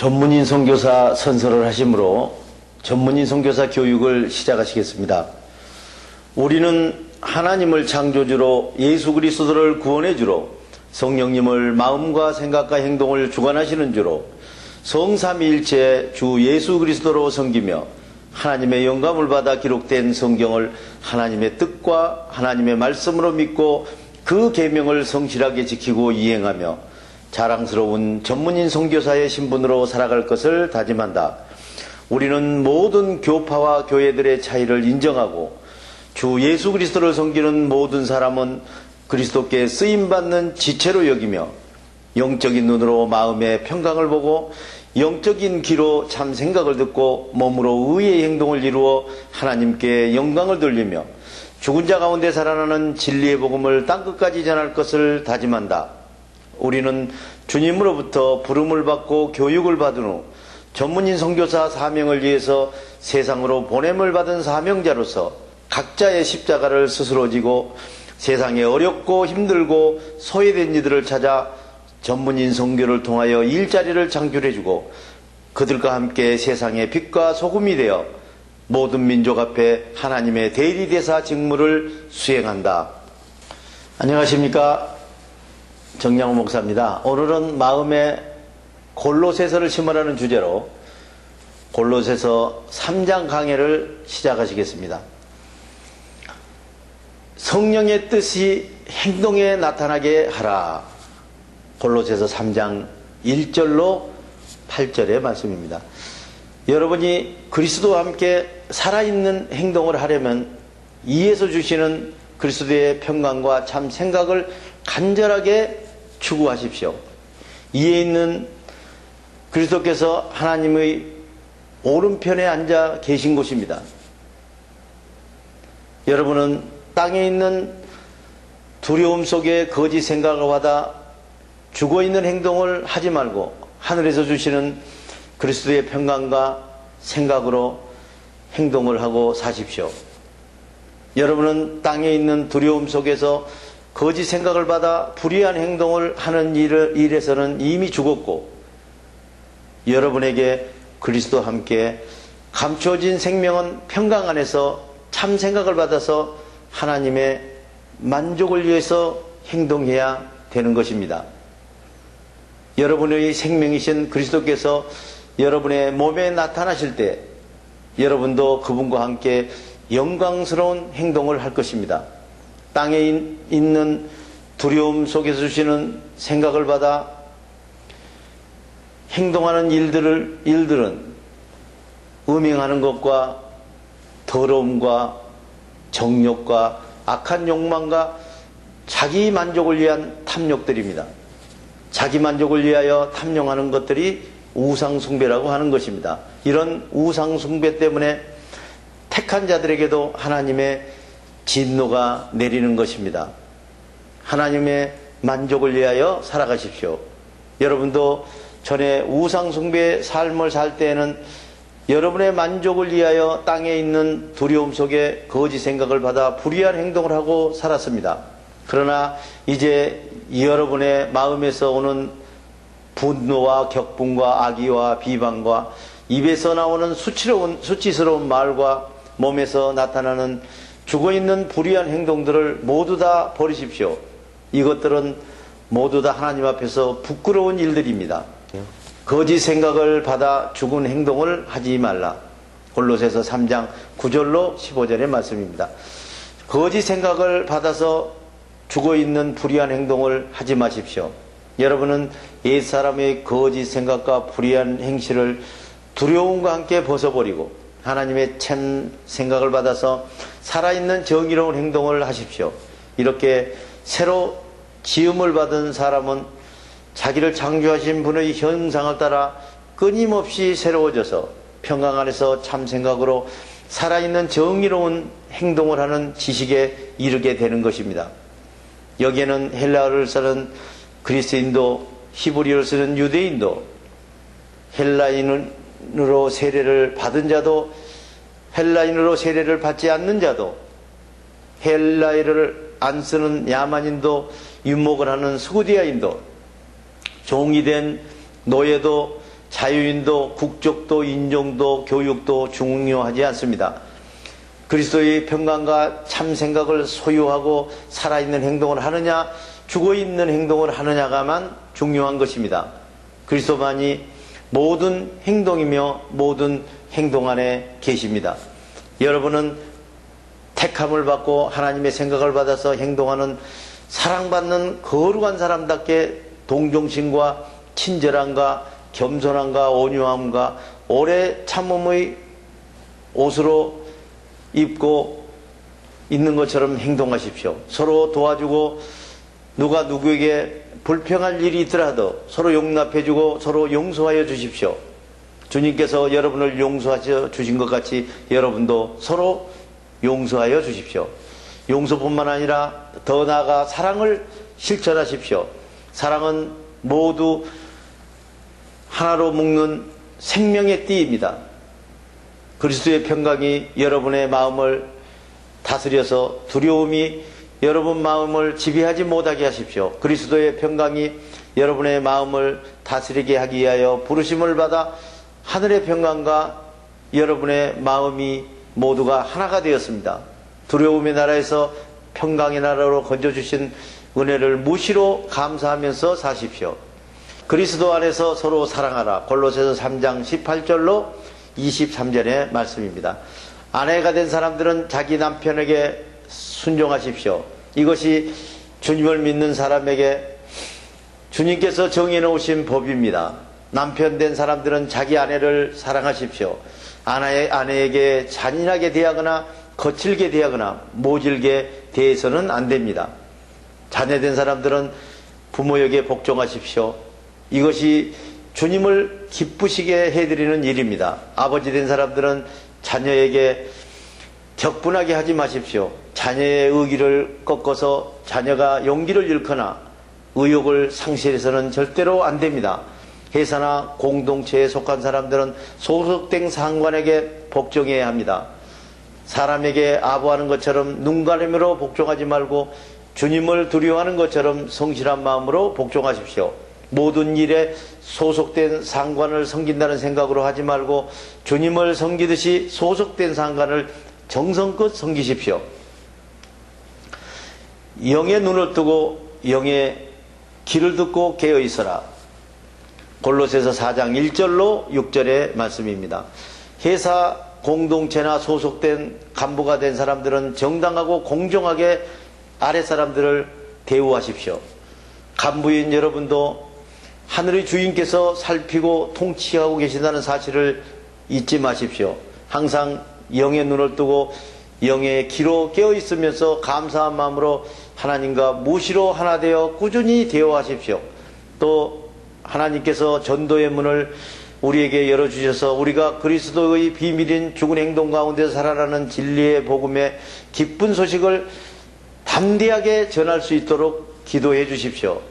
전문인 선교사 선서를 하심으로 전문인 선교사 교육을 시작하시겠습니다. 우리는 하나님을 창조주로 예수 그리스도를 구원해주로 성령님을 마음과 생각과 행동을 주관하시는 주로 성삼위일체 주 예수 그리스도로 섬기며 하나님의 영감을 받아 기록된 성경을 하나님의 뜻과 하나님의 말씀으로 믿고 그 계명을 성실하게 지키고 이행하며 자랑스러운 전문인 선교사의 신분으로 살아갈 것을 다짐한다. 우리는 모든 교파와 교회들의 차이를 인정하고 주 예수 그리스도를 섬기는 모든 사람은 그리스도께 쓰임받는 지체로 여기며 영적인 눈으로 마음의 평강을 보고 영적인 귀로 참 생각을 듣고 몸으로 의의 행동을 이루어 하나님께 영광을 돌리며 죽은 자 가운데 살아나는 진리의 복음을 땅끝까지 전할 것을 다짐한다. 우리는 주님으로부터 부름을 받고 교육을 받은 후 전문인 선교사 사명을 위해서 세상으로 보냄을 받은 사명자로서 각자의 십자가를 스스로 지고 세상에 어렵고 힘들고 소외된 이들을 찾아 전문인 선교를 통하여 일자리를 창출해주고 그들과 함께 세상의 빛과 소금이 되어 모든 민족 앞에 하나님의 대리대사 직무를 수행한다. 안녕하십니까? 정양호 목사입니다. 오늘은 마음에 골로새서를 심으라는 주제로 골로새서 3장 강해를 시작하시겠습니다. 성령의 뜻이 행동에 나타나게 하라. 골로새서 3장 1절로 8절의 말씀입니다. 여러분이 그리스도와 함께 살아있는 행동을 하려면 이에서 주시는 그리스도의 평강과 참 생각을 간절하게 추구하십시오. 이에 있는 그리스도께서 하나님의 오른편에 앉아 계신 곳입니다. 여러분은 땅에 있는 두려움 속에 거짓 생각을 받아 죽어있는 행동을 하지 말고 하늘에서 주시는 그리스도의 평강과 생각으로 행동을 하고 사십시오. 여러분은 땅에 있는 두려움 속에서 거짓 생각을 받아 불의한 행동을 하는 일에서는 이미 죽었고 여러분에게 그리스도와 함께 감추어진 생명은 평강 안에서 참 생각을 받아서 하나님의 만족을 위해서 행동해야 되는 것입니다. 여러분의 생명이신 그리스도께서 여러분의 몸에 나타나실 때 여러분도 그분과 함께 영광스러운 행동을 할 것입니다. 땅에 있는 두려움 속에서 주시는 생각을 받아 행동하는 일들은 음행하는 것과 더러움과 정욕과 악한 욕망과 자기 만족을 위한 탐욕들입니다. 자기 만족을 위하여 탐욕하는 것들이 우상숭배라고 하는 것입니다. 이런 우상숭배 때문에 택한 자들에게도 하나님의 진노가 내리는 것입니다. 하나님의 만족을 위하여 살아가십시오. 여러분도 전에 우상숭배의 삶을 살 때에는 여러분의 만족을 위하여 땅에 있는 두려움 속에 거짓 생각을 받아 불의한 행동을 하고 살았습니다. 그러나 이제 여러분의 마음에서 오는 분노와 격분과 악의와 비방과 입에서 나오는 수치스러운 말과 몸에서 나타나는 죽어있는 불의한 행동들을 모두 다 버리십시오. 이것들은 모두 다 하나님 앞에서 부끄러운 일들입니다. 거짓 생각을 받아 죽은 행동을 하지 말라. 골로새서 3장 9절로 15절의 말씀입니다. 거짓 생각을 받아서 죽어있는 불의한 행동을 하지 마십시오. 여러분은 옛사람의 거짓 생각과 불의한 행실을 두려움과 함께 벗어버리고 하나님의 참 생각을 받아서 살아있는 정의로운 행동을 하십시오. 이렇게 새로 지음을 받은 사람은 자기를 창조하신 분의 형상을 따라 끊임없이 새로워져서 평강 안에서 참 생각으로 살아있는 정의로운 행동을 하는 지식에 이르게 되는 것입니다. 여기에는 헬라어를 쓰는 그리스인도 히브리어를 쓰는 유대인도 헬라인으로 세례를 받은 자도 헬라인으로 세례를 받지 않는 자도 헬라어를 안 쓰는 야만인도 윕목을 하는 스구디아인도 종이 된 노예도 자유인도 국적도 인종도 교육도 중요하지 않습니다. 그리스도의 평강과 참 생각을 소유하고 살아있는 행동을 하느냐 죽어있는 행동을 하느냐가만 중요한 것입니다. 그리스도만이 모든 행동이며 모든 행동 안에 계십니다. 여러분은 택함을 받고 하나님의 생각을 받아서 행동하는 사랑받는 거룩한 사람답게 동정심과 친절함과 겸손함과 온유함과 오래 참음의 옷으로 입고 있는 것처럼 행동하십시오. 서로 도와주고 누가 누구에게 불평할 일이 있더라도 서로 용납해주고 서로 용서하여 주십시오. 주님께서 여러분을 용서하여 주신 것 같이 여러분도 서로 용서하여 주십시오. 용서뿐만 아니라 더 나아가 사랑을 실천하십시오. 사랑은 모두 하나로 묶는 생명의 띠입니다. 그리스도의 평강이 여러분의 마음을 다스려서 두려움이 여러분 마음을 지배하지 못하게 하십시오. 그리스도의 평강이 여러분의 마음을 다스리게 하기 위하여 부르심을 받아 하늘의 평강과 여러분의 마음이 모두가 하나가 되었습니다. 두려움의 나라에서 평강의 나라로 건져주신 은혜를 무시로 감사하면서 사십시오. 그리스도 안에서 서로 사랑하라. 골로새서 3장 18절로 23절의 말씀입니다. 아내가 된 사람들은 자기 남편에게 순종하십시오. 이것이 주님을 믿는 사람에게 주님께서 정해 놓으신 법입니다. 남편 된 사람들은 자기 아내를 사랑하십시오. 아내에게 잔인하게 대하거나 거칠게 대하거나 모질게 대해서는 안 됩니다. 자녀 된 사람들은 부모에게 복종하십시오. 이것이 주님을 기쁘시게 해드리는 일입니다. 아버지 된 사람들은 자녀에게 격분하게 하지 마십시오. 자녀의 의기를 꺾어서 자녀가 용기를 잃거나 의욕을 상실해서는 절대로 안 됩니다. 회사나 공동체에 속한 사람들은 소속된 상관에게 복종해야 합니다. 사람에게 아부하는 것처럼 눈가림으로 복종하지 말고 주님을 두려워하는 것처럼 성실한 마음으로 복종하십시오. 모든 일에 소속된 상관을 섬긴다는 생각으로 하지 말고 주님을 섬기듯이 소속된 상관을 정성껏 섬기십시오. 영의 눈을 뜨고 영의 귀를 듣고 깨어 있어라. 골로새서 4장 1절로 6절의 말씀입니다. 회사 공동체나 소속된 간부가 된 사람들은 정당하고 공정하게 아랫사람들을 대우하십시오. 간부인 여러분도 하늘의 주인께서 살피고 통치하고 계신다는 사실을 잊지 마십시오. 항상 영의 눈을 뜨고 영의 귀로 깨어 있으면서 감사한 마음으로 하나님과 무시로 하나 되어 꾸준히 대화하십시오. 또 하나님께서 전도의 문을 우리에게 열어주셔서 우리가 그리스도의 비밀인 죽은 행동 가운데 살아나는 진리의 복음의 기쁜 소식을 담대하게 전할 수 있도록 기도해 주십시오.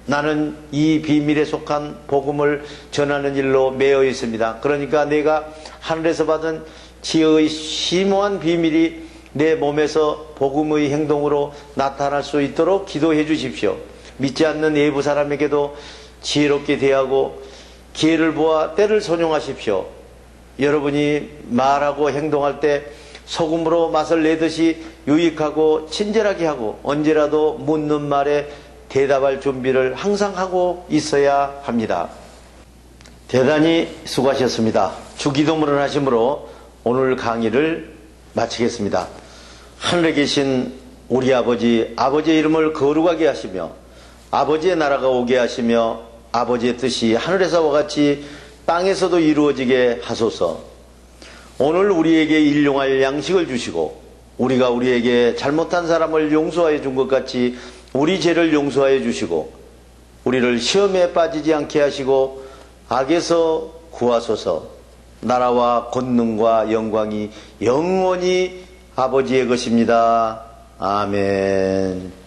나는 이 비밀에 속한 복음을 전하는 일로 매여 있습니다. 그러니까 내가 하늘에서 받은 지혜의 심오한 비밀이 내 몸에서 복음의 행동으로 나타날 수 있도록 기도해 주십시오. 믿지 않는 외부 사람에게도 지혜롭게 대하고 기회를 보아 때를 선용하십시오. 여러분이 말하고 행동할 때 소금으로 맛을 내듯이 유익하고 친절하게 하고 언제라도 묻는 말에 대답할 준비를 항상 하고 있어야 합니다. 대단히 수고하셨습니다. 주기도문을 하심으로 오늘 강의를 마치겠습니다. 하늘에 계신 우리 아버지, 아버지의 이름을 거룩하게 하시며 아버지의 나라가 오게 하시며 아버지의 뜻이 하늘에서와 같이 땅에서도 이루어지게 하소서. 오늘 우리에게 일용할 양식을 주시고 우리가 우리에게 잘못한 사람을 용서하여 준 것 같이 우리 죄를 용서하여 주시고 우리를 시험에 빠지지 않게 하시고 악에서 구하소서. 나라와 권능과 영광이 영원히 아버지의 것입니다. 아멘.